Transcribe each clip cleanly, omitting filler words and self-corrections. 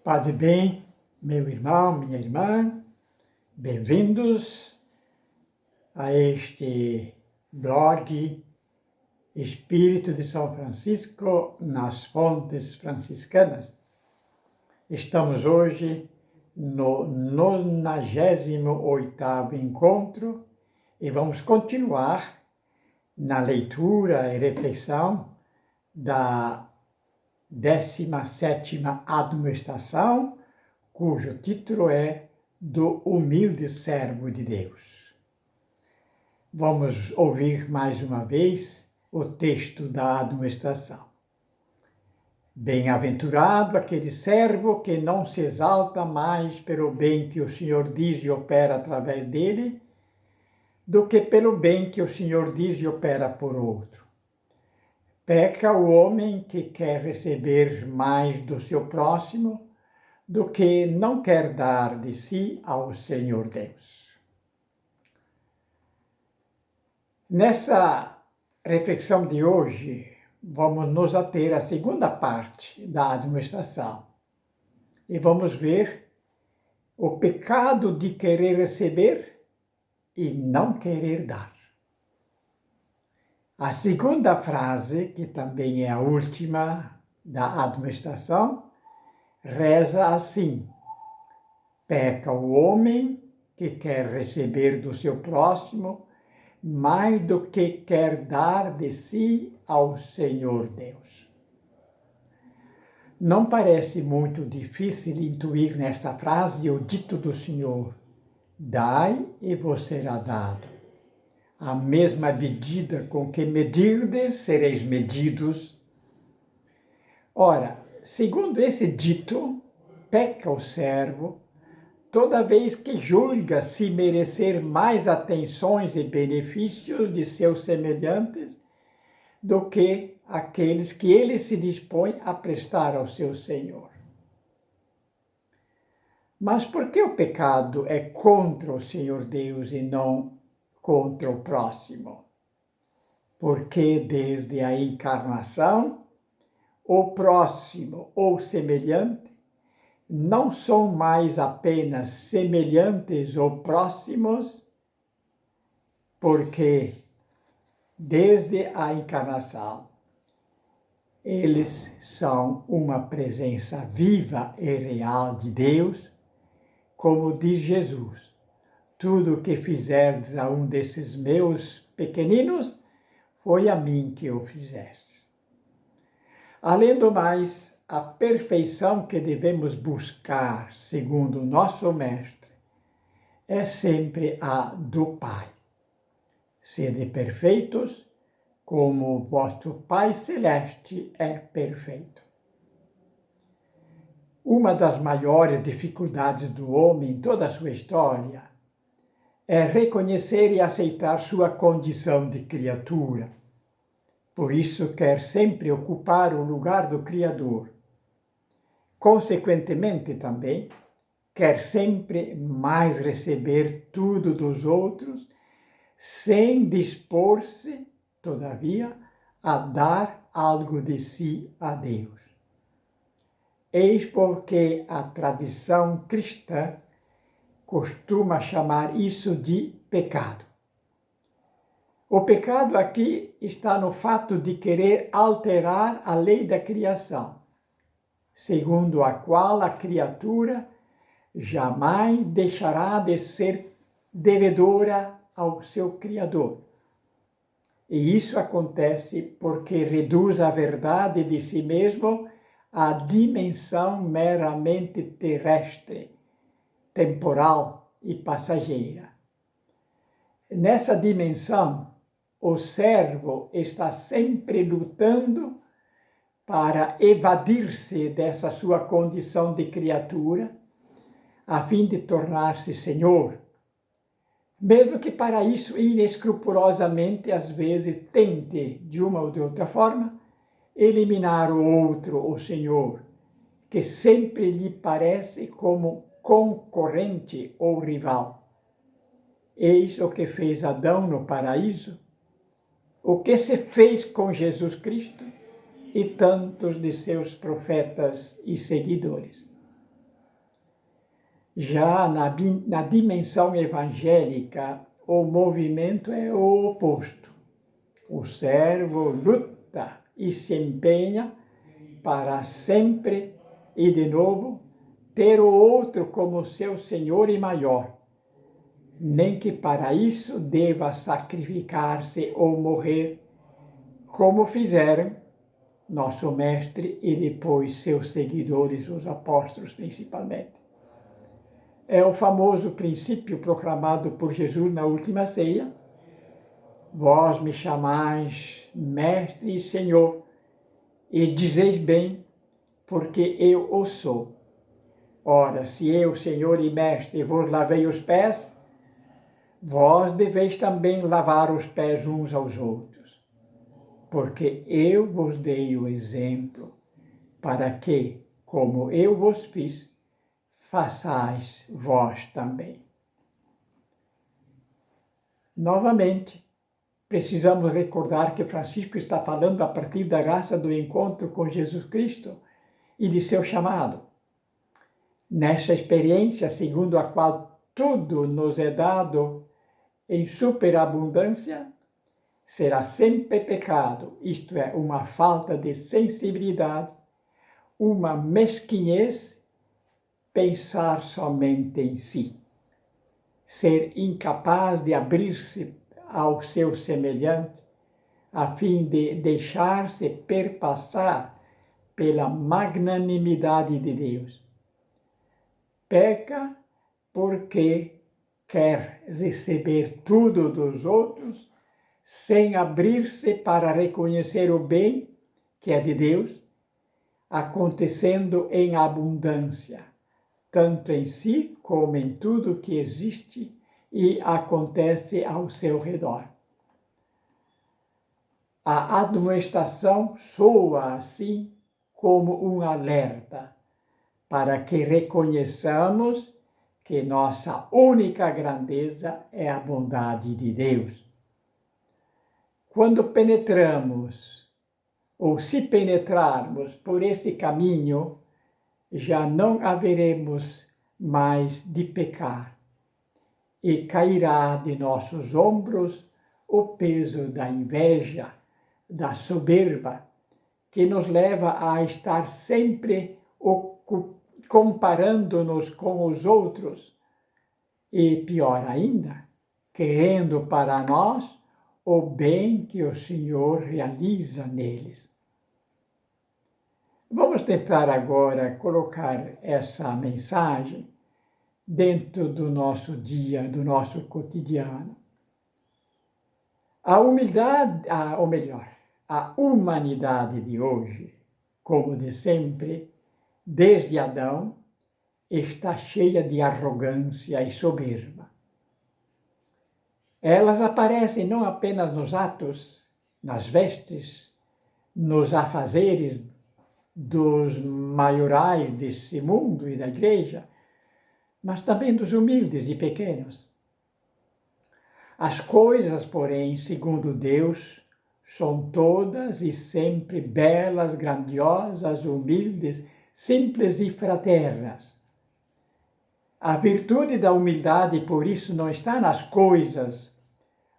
Paz e bem, meu irmão, minha irmã, bem-vindos a este blog Espírito de São Francisco nas Fontes Franciscanas. Estamos hoje no 98º encontro e vamos continuar na leitura e reflexão da 17ª admoestação, cujo título é Do Humilde Servo de Deus. Vamos ouvir mais uma vez o texto da admoestação. Bem-aventurado aquele servo que não se exalta mais pelo bem que o Senhor diz e opera através dele, do que pelo bem que o Senhor diz e opera por outro. Peca o homem que quer receber mais do seu próximo do que não quer dar de si ao Senhor Deus. Nessa reflexão de hoje, vamos nos ater à segunda parte da admoestação e vamos ver o pecado de querer receber e não querer dar. A segunda frase, que também é a última da admoestação, reza assim: peca o homem que quer receber do seu próximo mais do que quer dar de si ao Senhor Deus. Não parece muito difícil intuir nesta frase o dito do Senhor: dai e vos será dado. A mesma medida com que medirdes, sereis medidos. Ora, segundo esse dito, peca o servo toda vez que julga se merecer mais atenções e benefícios de seus semelhantes do que aqueles que ele se dispõe a prestar ao seu Senhor. Mas por que o pecado é contra o Senhor Deus e não contra o próximo? Porque desde a encarnação, o próximo ou semelhante não são mais apenas semelhantes ou próximos, porque desde a encarnação eles são uma presença viva e real de Deus, como diz Jesus: tudo o que fizerdes a um desses meus pequeninos, foi a mim que o fizeste. Além do mais, a perfeição que devemos buscar, segundo o nosso Mestre, é sempre a do Pai. Sede perfeitos, como o vosso Pai Celeste é perfeito. Uma das maiores dificuldades do homem em toda a sua história é reconhecer e aceitar sua condição de criatura. Por isso, quer sempre ocupar o lugar do Criador. Consequentemente, também, quer sempre mais receber tudo dos outros, sem dispor-se, todavia, a dar algo de si a Deus. Eis porque a tradição cristã costuma chamar isso de pecado. O pecado aqui está no fato de querer alterar a lei da criação, segundo a qual a criatura jamais deixará de ser devedora ao seu Criador. E isso acontece porque reduz a verdade de si mesmo à dimensão meramente terrestre, temporal e passageira. Nessa dimensão, o servo está sempre lutando para evadir-se dessa sua condição de criatura, a fim de tornar-se senhor, mesmo que para isso inescrupulosamente, às vezes, tente, de uma ou de outra forma, eliminar o outro, o senhor, que sempre lhe parece como concorrente ou rival. Eis o que fez Adão no paraíso, o que se fez com Jesus Cristo e tantos de seus profetas e seguidores. Já na dimensão evangélica, o movimento é o oposto. O servo luta e se empenha para sempre e, de novo, ter o outro como seu senhor e maior, nem que para isso deva sacrificar-se ou morrer, como fizeram nosso mestre e depois seus seguidores, os apóstolos principalmente. É o famoso princípio proclamado por Jesus na última ceia: vós me chamais mestre e senhor, e dizeis bem, porque eu o sou. Ora, se eu, senhor e mestre, vos lavei os pés, vós deveis também lavar os pés uns aos outros, porque eu vos dei o exemplo, para que, como eu vos fiz, façais vós também. Novamente, precisamos recordar que Francisco está falando a partir da graça do encontro com Jesus Cristo e de seu chamado. Nessa experiência, segundo a qual tudo nos é dado em superabundância, será sempre pecado, isto é, uma falta de sensibilidade, uma mesquinhez, pensar somente em si, ser incapaz de abrir-se ao seu semelhante, a fim de deixar-se perpassar pela magnanimidade de Deus. Peca porque quer receber tudo dos outros, sem abrir-se para reconhecer o bem que é de Deus, acontecendo em abundância, tanto em si como em tudo que existe e acontece ao seu redor. A admoestação soa assim como um alerta para que reconheçamos que nossa única grandeza é a bondade de Deus. Quando penetramos, ou se penetrarmos por esse caminho, já não haveremos mais de pecar, e cairá de nossos ombros o peso da inveja, da soberba, que nos leva a estar sempre comparando-nos com os outros e, pior ainda, querendo para nós o bem que o Senhor realiza neles. Vamos tentar agora colocar essa mensagem dentro do nosso dia, do nosso cotidiano. A humildade, ou melhor, a humanidade de hoje, como de sempre, desde Adão, está cheia de arrogância e soberba. Elas aparecem não apenas nos atos, nas vestes, nos afazeres dos maiorais desse mundo e da igreja, mas também dos humildes e pequenos. As coisas, porém, segundo Deus, são todas e sempre belas, grandiosas, humildes, simples e fraternas. A virtude da humildade, por isso, não está nas coisas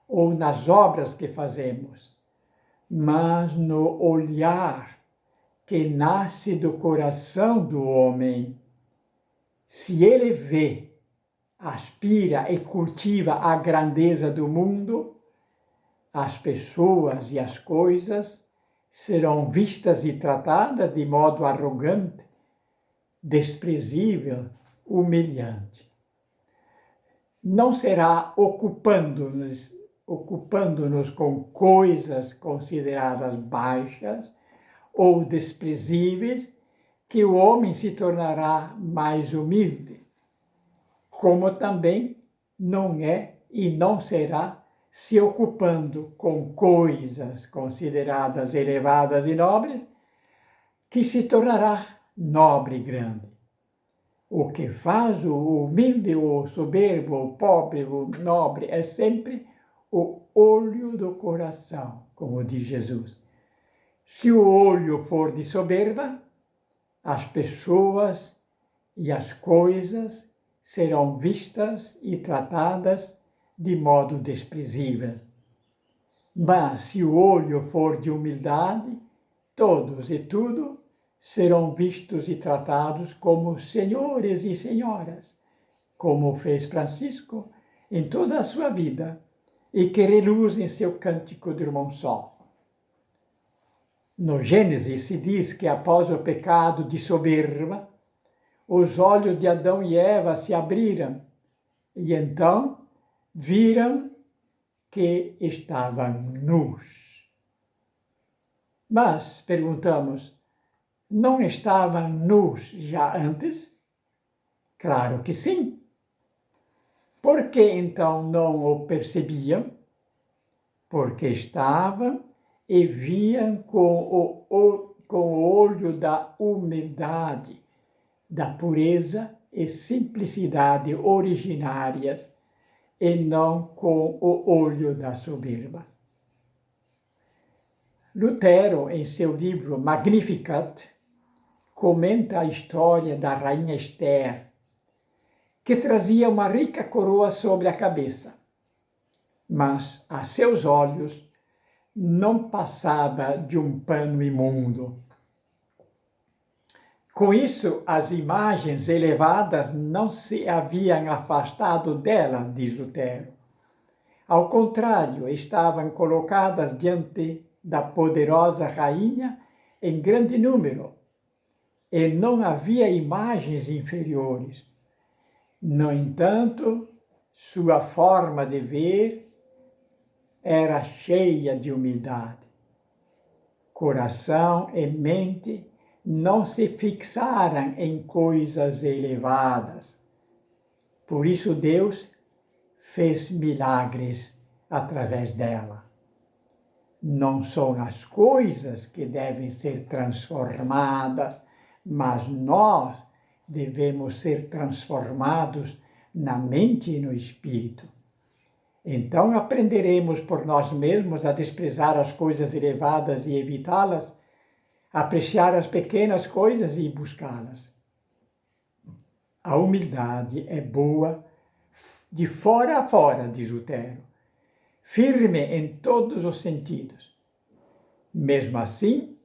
ou nas obras que fazemos, mas no olhar que nasce do coração do homem. Se ele vê, aspira e cultiva a grandeza do mundo, as pessoas e as coisas serão vistas e tratadas de modo arrogante, desprezível, humilhante. Não será ocupando-nos com coisas consideradas baixas ou desprezíveis que o homem se tornará mais humilde, como também não é e não será se ocupando com coisas consideradas elevadas e nobres, que se tornará nobre e grande. O que faz o humilde, o soberbo, o pobre, o nobre, é sempre o olho do coração, como diz Jesus. Se o olho for de soberba, as pessoas e as coisas serão vistas e tratadas de modo desprezível. Mas se o olho for de humildade, todos e tudo serão vistos e tratados como senhores e senhoras, como fez Francisco em toda a sua vida e que reluz em seu Cântico do Irmão Sol. No Gênesis se diz que após o pecado de soberba, os olhos de Adão e Eva se abriram e então viram que estavam nus. Mas, perguntamos, não estavam nus já antes? Claro que sim. Por que então não o percebiam? Porque estavam e viam com o olho da humildade, da pureza e simplicidade originárias, e não com o olho da soberba. Lutero, em seu livro Magnificat, comenta a história da rainha Esther, que trazia uma rica coroa sobre a cabeça, mas a seus olhos não passava de um pano imundo. Com isso, as imagens elevadas não se haviam afastado dela, diz Lutero. Ao contrário, estavam colocadas diante da poderosa rainha em grande número, e não havia imagens inferiores. No entanto, sua forma de ver era cheia de humildade. Coração e mente não se fixaram em coisas elevadas. Por isso Deus fez milagres através dela. Não são as coisas que devem ser transformadas, mas nós devemos ser transformados na mente e no espírito. Então aprenderemos por nós mesmos a desprezar as coisas elevadas e evitá-las, apreciar as pequenas coisas e buscá-las. A humildade é boa de fora a fora, diz Lutero, firme em todos os sentidos. Mesmo assim,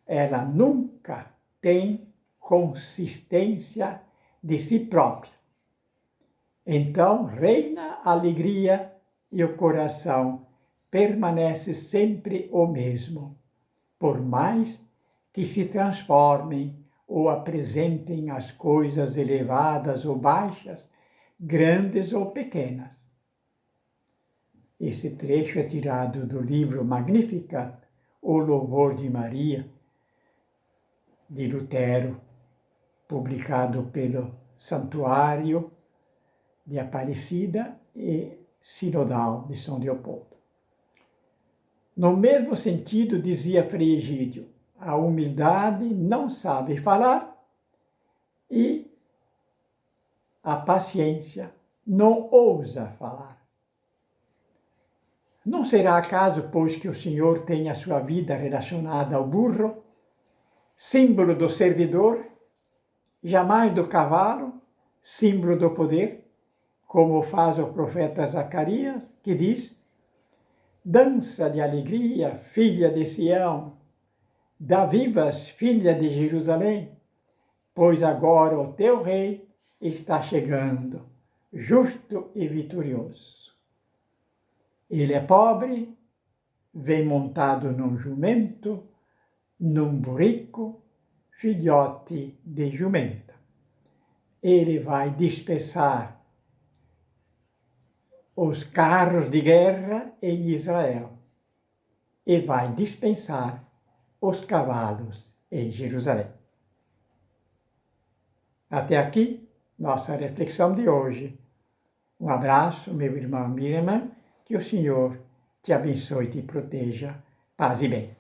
ela nunca tem consistência de si própria. Então reina a alegria e o coração permanece sempre o mesmo, por mais que se transformem ou apresentem as coisas elevadas ou baixas, grandes ou pequenas. Esse trecho é tirado do livro Magnificat, O Louvor de Maria, de Lutero, publicado pelo Santuário de Aparecida e Sinodal de São Leopoldo. No mesmo sentido, dizia Frei Egídio, a humildade não sabe falar e a paciência não ousa falar. Não será acaso, pois, que o Senhor tenha a sua vida relacionada ao burro, símbolo do servidor, jamais do cavalo, símbolo do poder, como faz o profeta Zacarias, que diz: dança de alegria, filha de Sião, dá vivas, filha de Jerusalém, pois agora o teu rei está chegando, justo e vitorioso. Ele é pobre, vem montado num jumento, num burrico, filhote de jumenta. Ele vai dispersar os carros de guerra em Israel e vai dispensar os cavalos em Jerusalém. Até aqui, nossa reflexão de hoje. Um abraço, meu irmão e minha irmã, que o Senhor te abençoe e te proteja. Paz e bem.